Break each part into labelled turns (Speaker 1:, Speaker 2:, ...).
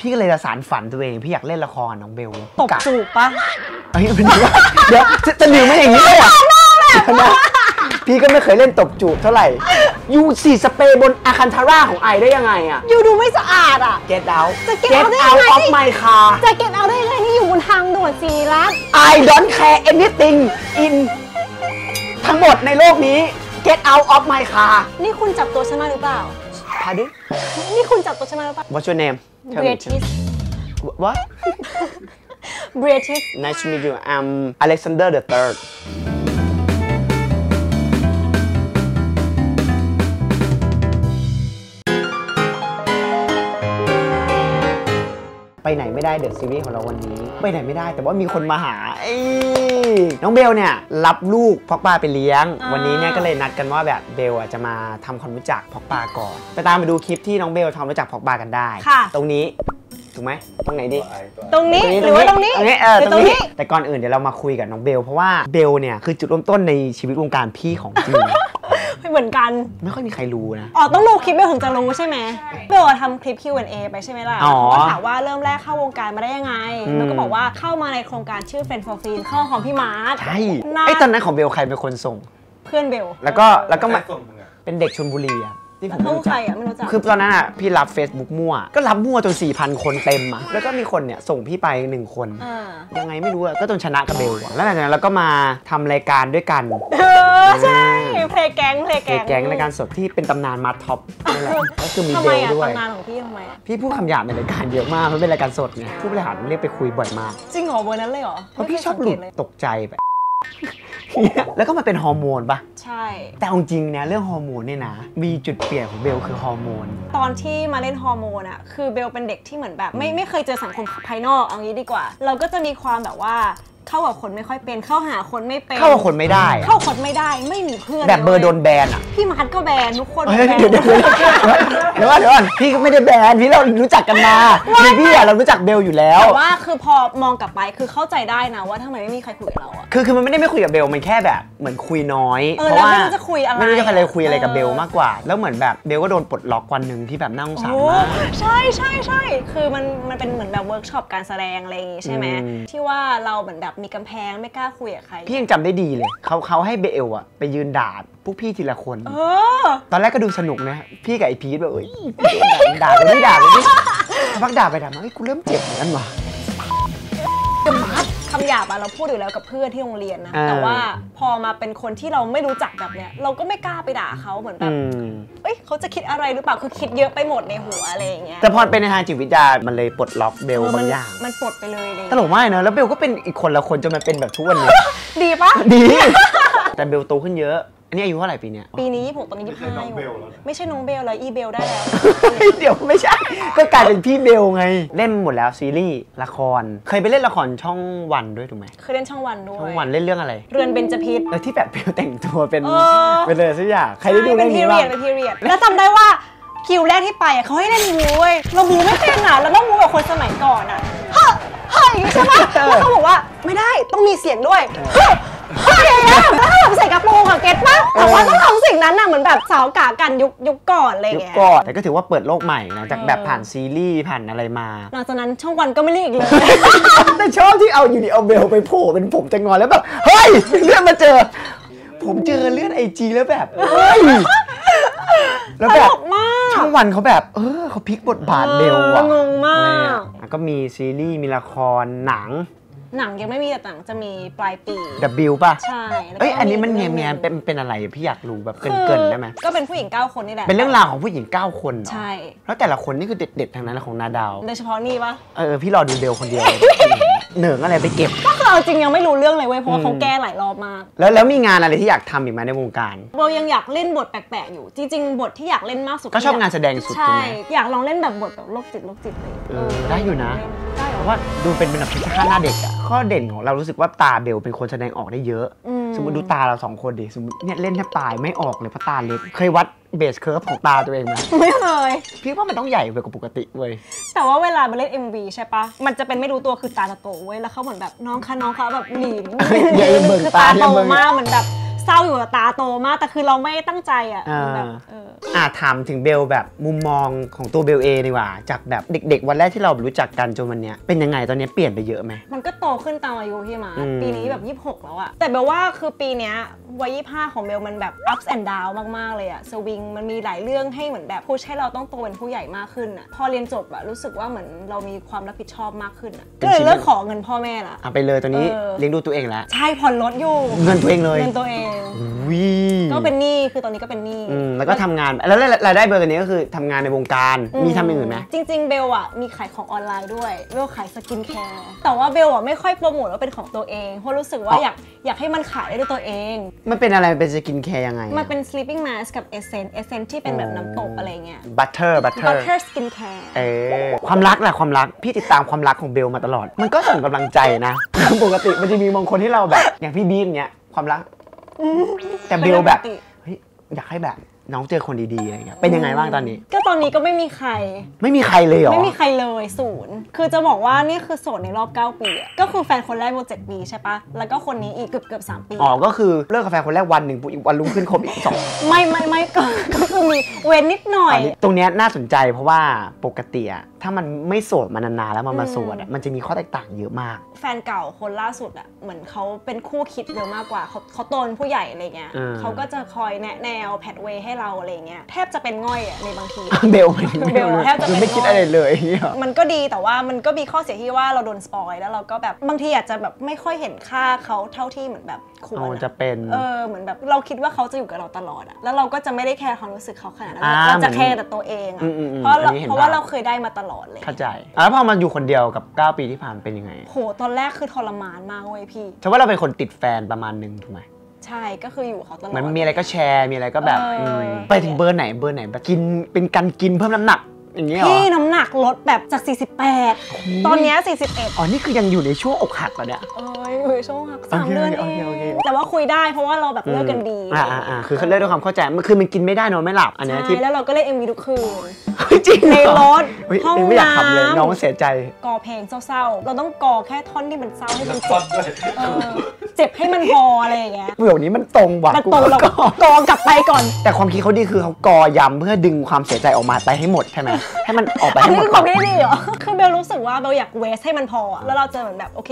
Speaker 1: พี่ก็เลยจะสารฝันตัวเองพี่อยากเล่นละครน้องเบล
Speaker 2: ตบจูบปะ
Speaker 1: เดี๋ยวจะดื่มไม่อย่างนี้เลยอ่ะพี่ก็ไม่เคยเล่นตบจูบเท่าไหร่ยูสีสเปรย์บนอาคันทาร่าของไอได้ยังไงอ่ะ
Speaker 2: ยูดูไม่สะอาดอ่ะ
Speaker 1: Get out
Speaker 2: จะ Get out ได้ยังไง
Speaker 1: of my car
Speaker 2: จะ Get out ได้ยังไงนี่อยู่บนทางด่วนสีรัตน์
Speaker 1: I don't care anything in ทั้งหมดในโลกนี้ Get out of my car
Speaker 2: นี่คุณจับตัวฉันมาหรือเปล่า
Speaker 1: Pardon
Speaker 2: นี่คุณจับตัวฉันมาหรือเปล่า
Speaker 1: What's your name
Speaker 2: British
Speaker 1: What
Speaker 2: British
Speaker 1: Nice to meet you I'm Alexander the Thirdไปไหนไม่ได้เดอะซีรีส์ของเราวันนี้ไปไหนไม่ได้แต่ว่ามีคนมาหาน้องเบลเนี่ยรับลูกพ็อกบาไปเลี้ยงวันนี้เนี่ยก็เลยนัดกันว่าแบบเบลจะมาทำความรู้จักพ็อกบาก่อนไปตามไปดูคลิปที่น้องเบลทำรู้จักพ็อกบากันได้ตรงนี้ถูกไหมตรงไหนดี
Speaker 2: ตรงนี้หรือว่าตรงนี้
Speaker 1: ตรงนี้แต่ก่อนอื่นเดี๋ยวเรามาคุยกับน้องเบลเพราะว่าเบลเนี่ยคือจุดเริ่มต้นในชีวิตวงการพี่ของจริง
Speaker 2: ไม่เหมือนกัน
Speaker 1: ไม่ค่อยมีใครรู้นะ
Speaker 2: ต้องดูคลิปเบลถึงจะรู้ใช่ไหมเบลทำคลิป Q&A ไปใช่ไหมล่ะเขาก็ถามว่าเริ่มแรกเข้าวงการมาได้ยังไงแล้วก็บอกว่าเข้ามาในโครงการชื่อ Friend for Free เข้าของพี่มาร์ท
Speaker 1: ใช่ตอนนั้นของเบลใครเป็นคนส่ง
Speaker 2: เพื่อนเบล
Speaker 1: แล้วก็เป็นเด็กชลบุรีอะที่ผม
Speaker 2: ไม่รู้จักไม่รู้จัก
Speaker 1: คือตอนนั้นอ่ะพี่รับ Facebook มั่วก็รับมั่วจน 4,000 คนเต็มอ่ะแล้วก็มีคนเนี่ยส่งพี่ไป1คนยังไงไม่รู้อ่ะก็จนชนะกับเบลแล้วหลังจากนั้นเราก็มาทำรายการด้วยกัน
Speaker 2: ใช่เพลงแก๊งร
Speaker 1: ายการสดที่เป็นตำนานมาท็อปนั่นแหละก็คือมีเบลด้วย
Speaker 2: ตำนานของพี่ทำไม
Speaker 1: พี่พูดคำหยาบในรายการเยอะมากมันเป็นรายการสดไงผู้บริหารเรียกไปคุยบ่อยมาก
Speaker 2: จริงเหรอเบอร์นั้นเลยเหรอ
Speaker 1: เพราะพี่ชอบหลุดตกใจแบบแล้วก็มาเป็นฮอร์โมนปะ
Speaker 2: ใช่
Speaker 1: แต่จริงๆเนี่ยเรื่องฮอร์โมนเนี่ยนะมีจุดเปลี่ยนของเบลคือฮอร์โมน
Speaker 2: ตอนที่มาเล่นฮอร์โมนอะคือเบลเป็นเด็กที่เหมือนแบบไม่เคยเจอสังคมภายนอกเอางี้ดีกว่าเราก็จะมีความแบบว่าเข้ากับคนไม่ค่อยเป็นเข้าหาคนไม่เป็น
Speaker 1: เข้ากับคนไม่ได้
Speaker 2: เข้าคนไม่ได้ไม่มีเพื่อน
Speaker 1: แบบเบอร์โดนแบนอ่ะ
Speaker 2: พี่มาร์ทก็แบนทุกคน
Speaker 1: เดี๋ยวก่อนพี่ก็ไม่ได้แบนพี่เรารู้จักกันมาพี่อะเรารู้จักเบลอยู่แล้ว
Speaker 2: แต่ว่าคือพอมองกลับไปคือเข้าใจได้นะว่าทำไมไม่มีใครคุยกับเราอะ
Speaker 1: คือมันไม่ได้ไม่คุยกับเบลมันแค่แบบเหมือนคุยน้อย
Speaker 2: เพราะว่าไม่รู้จะคุยอะไร
Speaker 1: ไม่รู้จะคุยอะไรกับเบลมากกว่าแล้วเหมือนแบบเบลก็โดนปลดล็อกวันนึงที่แบบนั่งสารมาก
Speaker 2: ใช่คือมันเป็นเหมือนแบบเวิร์กช็อปการแสดงอะไรอย่างงี้ใช่ไหมที่ว่าเราเหมือนแบบมีกำแพงไม่กล้าคุยกับใคร
Speaker 1: พี่ยังจำได้ดีเลยเขาให้เบลอะไปยืนด่าพวกพี่ทีละคนตอนแรกก็ดูสนุกนะพี่กับไอพีทแบบด่าคนนี้พักด่าไปด่ามากูเริ่มเจ็บเหมือนกันว่ะ
Speaker 2: คำหยาบเราพูดอยู่แล้วกับเพื่อนที่โรงเรียนนะแต่ว่าพอมาเป็นคนที่เราไม่รู้จักแบบเนี้ยเราก็ไม่กล้าไปด่าเขาเหมือนแบบเขาจะคิดอะไรหรือเปล่าคือคิดเยอะไปหมดในหัวอะไรอย่างเงี้ย
Speaker 1: แต่พอเป็นในทางจิตวิทยามันเลยปลดล็อกเบลบางอย่าง
Speaker 2: มันปลดไปเลย
Speaker 1: ตลกมากนะแล้วเบลก็เป็นอีกคนละคนจนมันเป็นแบบทุกวันนี้
Speaker 2: ดีปะ
Speaker 1: ดีแต่เบลโตขึ้นเยอะอันนี้อายุเท่าไหร่ปีนี้
Speaker 2: ปีนี้26ตอนนี้25อยู่ไม่ใช่น้องเบลแล้วอีเบลได้แล้ว
Speaker 1: เดี๋ยวไม่ใช่ก็กลายเป็นพี่เบลไงเล่นหมดแล้วซีรีส์ละครเคยไปเล่นละครช่องวันด้วยถูกไหม
Speaker 2: เคยเล่นช่องวันด้วย
Speaker 1: ช่องวันเล่นเรื่องอะไร
Speaker 2: เรือนเบญจพิตร
Speaker 1: แล้วที่แบบเบลแต่งตัวเป็นเลยสักอย่างใครได้ดูเรื่องนี้บ้าง
Speaker 2: เป็นพีเรียดแล้วจำได้ว่าคิวแรกที่ไปเขาให้เล่นบูเว้ยเราบูไม่เป็นอ่ะเราต้องบูแบบคนสมัยก่อนอ่ะเฮ้ยใช่ปะแล้วเขาบอกว่าไม่ได้ต้องมีเสียงด้วยแล้วทำใส่กระโปรงอะเก็ตปะแต่ว่าต้องทำสิ่งนั้นน่ะเหมือนแบบสาวกากันยุคก่อนอะไรเงี้ย
Speaker 1: ยุคก่อนแต่ก็ถือว่าเปิดโลกใหม่นะจากแบบผ่านซีรีส์ผ่านอะไรมา
Speaker 2: หลังจากนั้นช่องวันก็ไม่เรียกอีกเลย
Speaker 1: แต่ชอบที่เอาอยู่ดีเอาเบลไปโผล่เป็นผมจะงอนแล้วแบบเฮ้ยเลื่อนมาเจอผมเจอเลื่อนIGแล้วแบบเฮ้ยแล้วแบบช่องวันเขาแบบเขาพลิกบทบาทเบลอะ
Speaker 2: งงมาก
Speaker 1: ก็มีซีรีส์มีละครหนัง
Speaker 2: ยังไม่มีแต่หนังจะมีปลายปี
Speaker 1: W ป่ะ
Speaker 2: ใช่
Speaker 1: อันนี้มันเนียนเป็นอะไรพี่อยากรู้แบบเกินได้ไหม
Speaker 2: ก็เป็นผู้หญิง9คนนี่แหละ
Speaker 1: เป็นเรื่องราวของผู้หญิง9คน
Speaker 2: ใช่
Speaker 1: แล้วแต่ละคนนี่คือเด็ดๆทางนั้นของนาดาว
Speaker 2: โดยเฉพาะนี่ปะ
Speaker 1: พี่รอดูเบลคนเดียวเหนืออะไรไปเก็บ
Speaker 2: ก็คือจริงยังไม่รู้เรื่องเลยเว้ยเพราะว่าเขาแก้หลายรอบมาก
Speaker 1: แล้วมีงานอะไรที่อยากทำอีกไหมในวงการ
Speaker 2: เบลยังอยากเล่นบทแปลกๆอยู่จริงๆบทที่อยากเล่นมากสุด
Speaker 1: ก็ชอบงานแสดงสุด
Speaker 2: ใช่อยากลองเล่นแบบบทแบบโรคจิตเลย
Speaker 1: ได้อยู่นะเพราะว่าดูเป็นแบบพิชฆาตหน้าเด็กอะข้อเด่นของเรารู้สึกว่าตาเบลเป็นคนแสดงออกได้เยอะสมมติดูตาเรา2คนดิสมมติเนี่ยเล่นแทบตายไม่ออกเลยเพราะตาเล็กเคยวัดเบสเคิร์ฟของตาตัวเองไหม
Speaker 2: ไม่เคย
Speaker 1: พี่ว่ามันต้องใหญ่กว่าปกติเว้ย
Speaker 2: แต่ว่าเวลาไปเล่น MV ใช่ปะมันจะเป็นไม่รู้ตัวคือตาจะโตเว้ยแล้วเขาเหมือนแบบน้องคะแบบหนีคือตาโตมากเหมือนแบบ เศร้าอยู่กับตาโตมากแต่คือเราไม่ตั้งใจอ่ะแบบ
Speaker 1: ถามถึงเบลแบบมุมมองของตัวเบลเองดีกว่าจากแบบเด็กๆวันแรกที่เรารู้จักกันจนวันเนี้ยเป็นยังไงตอนนี้เปลี่ยนไปเยอะไหม
Speaker 2: มันก็โตขึ้นตามอายุพี่มาปีนี้แบบ26แล้วอะแต่เบลว่าคือปีเนี้ยวัย25ของเบลมันแบบ ups and down มากๆเลยอะสวิงมันมีหลายเรื่องให้เหมือนแบบพุชให้เราต้องโตเป็นผู้ใหญ่มากขึ้นอะพอเรียนจบอะรู้สึกว่าเหมือนเรามีความรับผิดชอบมากขึ้นอะก็เลยเลิกขอเงินพ่อแม่ละ
Speaker 1: ไปเลยตอนนี้เลี้ยงดูตัวเองแล้ว
Speaker 2: ใช่ผ่อนรถอยู่
Speaker 1: เงินตัวเองเลย
Speaker 2: เงินตัวเอง
Speaker 1: ก็
Speaker 2: เป็นหนี้คือตอนนี้ก็เป็นหนี้
Speaker 1: แล้วก็ทำงานแล้วรายได้เบลตอนนี้ก็คือทำงานในวงการมีทำอย่างอื่นไหม
Speaker 2: จริงๆเบลอะมีขายของออนไลน์ด้วยเบลขายสกินแคร์แต่ว่าเบลอะไม่ค่อยโปรโมทว่าเป็นของตัวเองเพราะรู้สึกว่าอยากให้มันขายได้ด้วยตัวเอง
Speaker 1: มันเป็นอะไรเป็นสกินแคร์ยังไง
Speaker 2: มันเป็น sleeping mask กับ essence ที่เป็นแบบน้ำตกอะไรเงี้ย
Speaker 1: butter
Speaker 2: skin care
Speaker 1: ความรักแหละความรักพี่ติดตามความรักของเบลมาตลอดมันก็ส่งกำลังใจนะปกติมันจะมีบางคนที่เราแบบอย่างพี่บีมเนี้ยความรักแต่เบลแบบเฮ้ยอยากให้แบบน้องเจอคนดีๆอะไรเงี้ยเป็นยังไงบ้างตอนนี้
Speaker 2: ก็ตอนนี้ก็ไม่มีใคร
Speaker 1: เลยเหรอ
Speaker 2: ไม่มีใครเลยศูนย์คือจะบอกว่านี่คือโสดในรอบ9 ปีก็คือแฟนคนแรกโบ7 ปีใช่ปะแล้วก็คนนี้อีกเกือบ3 ปี
Speaker 1: ก็คือเลิกกับแฟนคนแรกวันหนึ่งอีกวันรุ่งขึ้นคบอีก2
Speaker 2: ไม่ก็คือมีเว้นนิดหน่อย
Speaker 1: ตรงนี้น่าสนใจเพราะว่าปกติอะถ้ามันไม่โสดมานานๆแล้วมันมาโสดมันจะมีข้อแตกต่างเยอะมาก
Speaker 2: แฟนเก่าคนล่าสุดอะเหมือนเขาเป็นคู่คิดเยอะมากกว่าเขาโตเป็นผู้ใหญ่อะไรเงี้ยเขาก็จะคอยแนะแนวแพทเวย์ให้เราอะไรเงี้ยแทบจะเป็นง่อยอะในบางที
Speaker 1: เบลแทบจะไม่คิดอะไรเลย
Speaker 2: มันก็ดีแต่ว่ามันก็มีข้อเสียที่ว่าเราโดนสปอยแล้วเราก็แบบบางทีอาจจะแบบไม่ค่อยเห็นค่าเขาเท่าที่เหมือนแบบควร
Speaker 1: จะเป็น
Speaker 2: เหมือนแบบเราคิดว่าเขาจะอยู่กับเราตลอดอะแล้วเราก็จะไม่ได้แคร์ความรู้สึกเขาขนาดนั้นเราจะแคร์แต่ตัวเองอะเพราะว่าเราเคยได้มาตลอดเลย
Speaker 1: เข้าใจแล้วพอมาอยู่คนเดียวกับ9 ปีที่ผ่านเป็นยังไง
Speaker 2: โหตอนแรกคือทรมานมากเว้ยพี่
Speaker 1: เพราะว่าเราเป็นคนติดแฟนประมาณนึงถูกไหม
Speaker 2: ใช่ก็คืออยู่เขาตลอด
Speaker 1: มันมีอะไรก็แชร์มีอะไรก็แบบไปถึงเบอร์ไหนแบบกินเป็นการกินเพิ่มน้ำหนักอย่างเงี้ย
Speaker 2: พี่น้ำหนักลดแบบจาก48ตอนนี้41
Speaker 1: นี่คือยังอยู่ในช่วงอกหักป่ะเนี่ย
Speaker 2: อยู่ในช่วงอกหัก3 เดือนเองแต่ว่าคุยได้เพราะว่าเราแบบเลิกกันดี
Speaker 1: คือเขาเลิกด้วยความเข้าใจมันคือมันกินไม่ได้นอนไม่หลับอันนี้
Speaker 2: ที่แล้วเราก็เล่น MV ทุกคืน
Speaker 1: จริง
Speaker 2: ในรถห้องน้
Speaker 1: ำน้องเสียใจ
Speaker 2: กอเพลงเศร้าๆเราต้องกอแค่ท่อนที่มันเศร้าให้มันเจ็บให้มันพออะไรอย่างเงี้ย
Speaker 1: เดี๋ยวนี้มันตรงว่ะ
Speaker 2: มันตรงเรากอกลับไปก่อน
Speaker 1: แต่ความคิดเขาดีคือเขากอยำเพื่อดึงความเสียใจออกมาไปให้หมดใช่ไหมให้มันออกไปให้หมด
Speaker 2: ความคิดดีเหรอคือเบลรู้สึกว่าเบลอยากเวสให้มันพอแล้วเราจะเหมือนแบบโอเค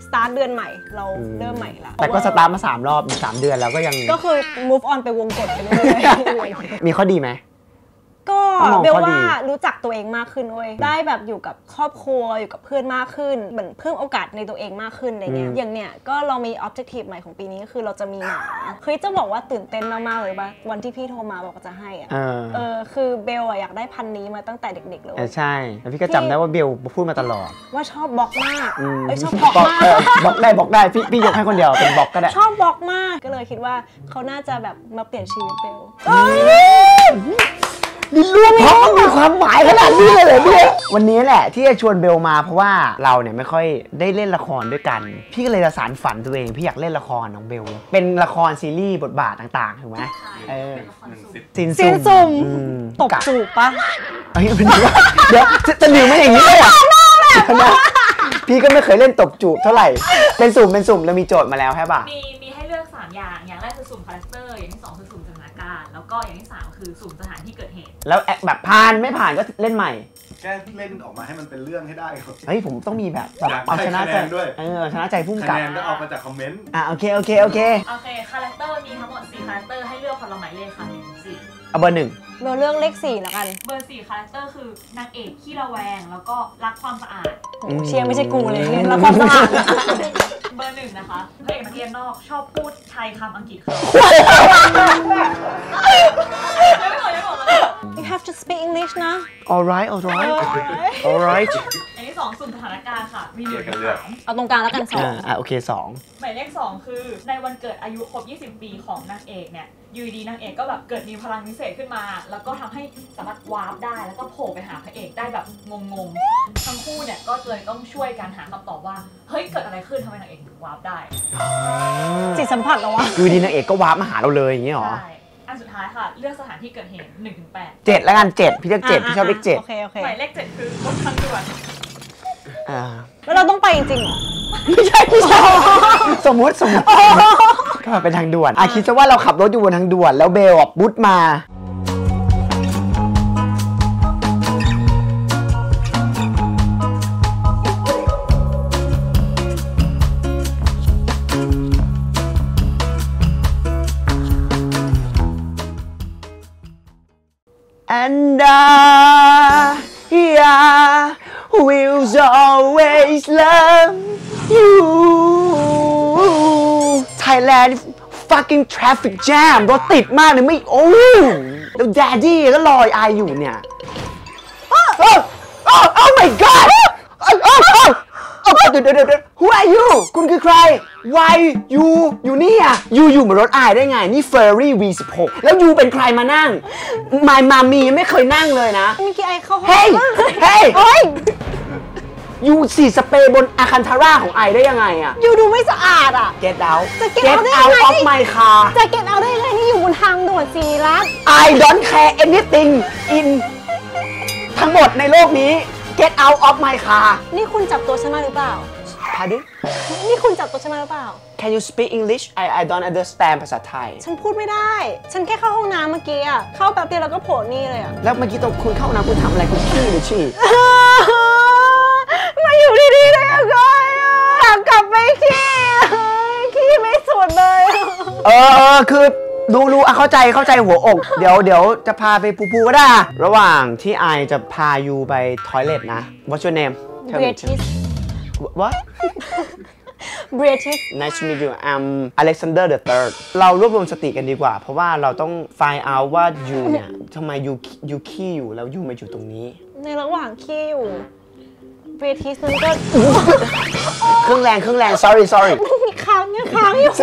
Speaker 2: สตาร์ทเดือนใหม่เราเริ่มใหม่ละ
Speaker 1: แต่ก็สตาร์ทมา3 รอบ3 เดือนแล้วก็ยัง
Speaker 2: ก็คือ move on ไปวงกฏไปเรื่อย
Speaker 1: ๆมีข้อดีไหม
Speaker 2: ก็เบลว่ารู้จักตัวเองมากขึ้นเว้ยได้แบบอยู่กับครอบครัวอยู่กับเพื่อนมากขึ้นเหมือนเพิ่มโอกาสในตัวเองมากขึ้นอะไรเงี้ยอย่างเนี้ยก็เรามี objective ใหม่ของปีนี้คือเราจะมีหมาจะบอกว่าตื่นเต้นมากๆเลยป่ะวันที่พี่โทรมาบอกจะให้คือเบลอยากได้พันนี้มาตั้งแต่เด็กๆเลย
Speaker 1: ใช่แล้วพี่ก็จำได้ว่าเบลพูดมาตลอด
Speaker 2: ว่าชอบบล็อกมากชอบบล็อกมาก
Speaker 1: บล็อกได้พี่ยกให้คนเดียวเป็นบล็อกก็ได้
Speaker 2: ชอบบล็อกมากก็เลยคิดว่าเขาน่าจะแบบมาเปลี่ยนชีวิตเบล
Speaker 1: มีลูกเพราะมีความหมายขนาดนี้เลยเหรอพี่วันนี้แหละที่จะชวนเบลมาเพราะว่าเราเนี่ยไม่ค่อยได้เล่นละครด้วยกันพี่ก็เลยจะสานฝันตัวเองพี่อยากเล่นละครน้องเบลเป็นละครซีรีส์บทบาทต่างๆถูกไหม
Speaker 2: ซีนซุ่มตบจูบปะ
Speaker 1: เดี๋ยวจะหนีไม่อย่างนี้เลยอ่ะพี่ก็ไม่เคยเล่นตบจูบเท่าไหร่เป็นสุ่มแล้วมีโจทย์มาแล้วใช่ป่ะ
Speaker 3: มีให้เลือก3 อย่างแรกคือสุ่มคาแรคเตอร์อย่างที่2คือสุ่มสถานการณ์แล้วก็อย่างที่3คือสุ่มสถานที่เกิดเหตุ
Speaker 1: แล้วแบบผ่านไม่ผ่านก็เล่นใหม่
Speaker 4: แค่เล่นออกมาให้มันเป็นเรื่องให้ได้ครับ
Speaker 1: เฮ้ยผมต้องมีแบบเอาชนะใจด้วยชนะใจพุ่งกลับ
Speaker 4: คะแนนก็เอามาจากคอมเมนต์
Speaker 1: โอเค
Speaker 3: คาแรคเตอร์มีทั้งหมด4 คาแรคเตอร์ให้เลือกคนละหมายเลขค่ะ4
Speaker 1: เอาเบอร์ 1
Speaker 2: เบลเลือกเลข4แล้วกัน
Speaker 3: เบอร์4 คาแรคเตอร์คือนางเอกขี้ระแวงแล้วก็รักความสะอาด
Speaker 2: เชียร์ไม่ใช่กูเลยรักความสะอาด
Speaker 3: เบอร์ 1นะคะพระเอกนักเรียนนอกชอบพูดไทยคำอังกฤษ
Speaker 2: You have to speak English นะ
Speaker 1: Alright อย่าง
Speaker 3: ที่2สุ่มสถานการณ์ค่ะมี1 กับ 3
Speaker 2: เอาตรงกลางแล้วกัน
Speaker 1: 2โอเค2
Speaker 3: หมายเลข2คือในวันเกิดอายุครบ20 ปีของนางเอกเนี่ยอยู่ดีนางเอกก็แบบเกิดมีพลังพิเศษขึ้นมาแล้วก็ทำให้สามารถวาร์ปได้แล้วก็โผล่ไปหาพระเอกได้แบบงงๆทั้งคู่เนี่ยก็เลยต้องช่วยกันหาคำตอบว่าเฮ้ยเกิดอะไรขึ้นทำไมนางเอกถึงวาร์ปได้
Speaker 2: จิตสัมผัสเหรอวะ
Speaker 1: อยู่ดีนางเอกก็วาร์ปมาหาเราเลยอย่างนี้หรอ
Speaker 3: อันสุดท้ายค่ะเลือกสถานที่เกิดเหตุ1 ถึง 8
Speaker 1: 7แล้วกัน7พี่เลือก7พี่ชอบเลข7
Speaker 2: โอเค
Speaker 3: หมายเลข7คือบนทางด่วน
Speaker 2: แล้วเราต้องไปจริงๆเหรอ
Speaker 1: ไม่ใช่สมมุติ ก็เป็นทางด่วนคิดซะว่าเราขับรถอยู่บนทางด่วนแล้วเบลบุ๊ดมา And I will always love you Thailand fucking traffic jam รถติดมากเลยไม่โอ้แล้วแดดดี้ก็รอไออยู่เนี่ย Oh my god เดี๋ยว Who are you คุณคือใคร Why you อยู่นี่อ่ะอยู่บนรถไอได้ไงนี่ Ferrari V16 แล้วยูเป็นใครมานั่ง My mommy ไม่เคยนั่งเลยนะ
Speaker 2: เมื่อกี้ไอเข้าห้อง
Speaker 1: เฮ้ย
Speaker 2: เฮ้ย
Speaker 1: ยูสีสเปรย์บนอาคันทาร่าของไอได้ยังไงอ่ะ
Speaker 2: ยูดูไม่สะอาดอ่ะ
Speaker 1: Get out
Speaker 2: จะ get out ได้ยังไง
Speaker 1: of my car
Speaker 2: จะเก็ตเอาได้ยังไงนี่อยู่บนทางด่วนสีรัตน์
Speaker 1: I don't care anything in ทั้งหมดในโลกนี้ Get out of my car
Speaker 2: นี่คุณจับตัวฉันมาหรือเปล่า
Speaker 1: Pardon?
Speaker 2: นี่คุณจับตัวฉันมาหรือเปล่า
Speaker 1: Can you speak English? I don't understand ภาษาไทย
Speaker 2: ฉันพูดไม่ได้ ฉันแค่เข้าห้องน้ำเมื่อกี้อะเข้าแป๊บเดียวแล้วก็โผล่นี่เลยอะ
Speaker 1: แล้วเมื่อกี้ตอนคุณเข้าน้ำคุณทำอะไรคุณขี้หรือฉี่
Speaker 2: มาอยู่ดีๆได้ยังไงอะอยากกลับไปขี้ไม่สุดเลย
Speaker 1: คือรู้เข้าใจหัวอก เดี๋ยวจะพาไปปูก็ได้ ระหว่างที่ไอจะพายูไปทอยเลทนะ What's your name? Tell me.
Speaker 2: British
Speaker 1: What?
Speaker 2: British
Speaker 1: Nice to meet you. I'm Alexander the Third. เรารวบรวมสติกันดีกว่า เพราะว่าเราต้อง find out ว่ายูเนี่ยทำไมยูขี้อยู่แล้วยูมาอยู่ตรงนี้
Speaker 2: ในระหว่างขี้อยู่ British มันก็
Speaker 1: เครื่องแรง sorry
Speaker 2: มีค้างอยู่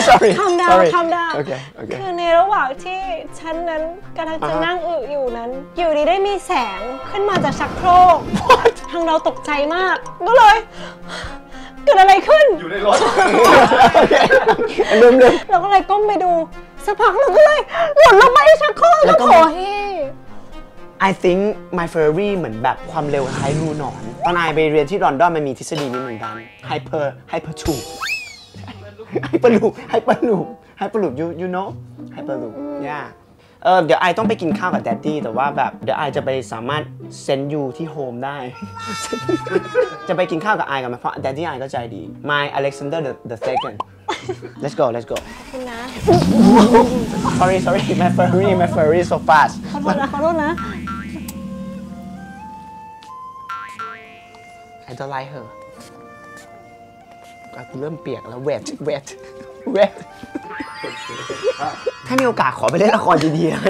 Speaker 1: sorry
Speaker 2: calm down
Speaker 1: sorry
Speaker 2: calm down
Speaker 1: โอเค
Speaker 2: คือในระหว่างที่ฉันนั้นกำลังจะนั่งอยู่นั้น อยู่ดีได้มีแสงขึ้นมาจากชักโครก ทางเราตกใจมาก ก็เลย เกิดอะไรขึ้น
Speaker 4: อยู่ในรถ
Speaker 1: ลืม
Speaker 2: เราก็เลยก้มไปดูสักพักเราก็เลยหล่นลงไปในชักโครกแล้วขอเฮ้
Speaker 1: I think my Ferrari เหมือนแบบความเร็วคล้ายรูหนอน ตอนไอไปเรียนที่ลอนดอนมันมีทฤษฎีนี้เหมือนกัน hyperloop you know hyperloop yeah เดี๋ยวไอต้องไปกินข้าวกับแดดดี้แต่ว่าแบบเดี๋ยวไอจะไปสามารถเซนยูที่โฮมได้ จะไปกินข้าวกับไอกันไหมเพราะแดดดี้ไอก็ใจดี my Alexander the second let's go
Speaker 2: คุณนะ
Speaker 1: sorry my Ferrari so fast
Speaker 2: ขอโทษนะ
Speaker 1: I don't like her เริ่มเปียกแล้ว wet ถ้ามีโอกาสขอไปเล่นละครดีๆนะ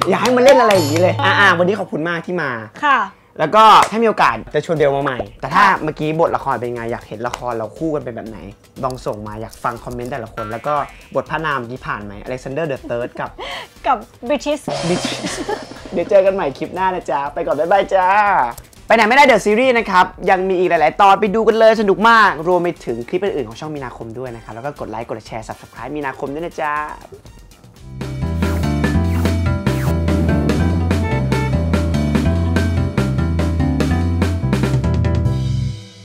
Speaker 1: อย่าให้มันเล่นอะไรอย่างนี้เลยวันนี้ขอบคุณมากที่มา
Speaker 2: ค่ะ
Speaker 1: แล้วก็ถ้ามีโอกาสจะชวนเบลมาใหม่ แต่ถ้าเมื่อกี้บทละครเป็นไงอยากเห็นละครเราคู่กันเป็นแบบไหนลองส่งมาอยากฟังคอมเมนต์แต่ละคน แล้วก็บทพระนามที่ผ่านไหม Alexander the Third กับ
Speaker 2: British
Speaker 1: เดี๋ยวเจอกันใหม่คลิปหน้านะจ๊ะ ไปก่อนบ๊ายบายจ้า ไปไหนไม่ได้เดอะซีรีส์นะครับ ยังมีอีกหลายๆตอนไปดูกันเลยสนุกมาก รวมไปถึงคลิปอื่นๆของช่องมีนาคมด้วยนะครับ แล้วก็กดไลค์กดแชร์ Subscribe มีนาคมด้วยนะจ๊ะ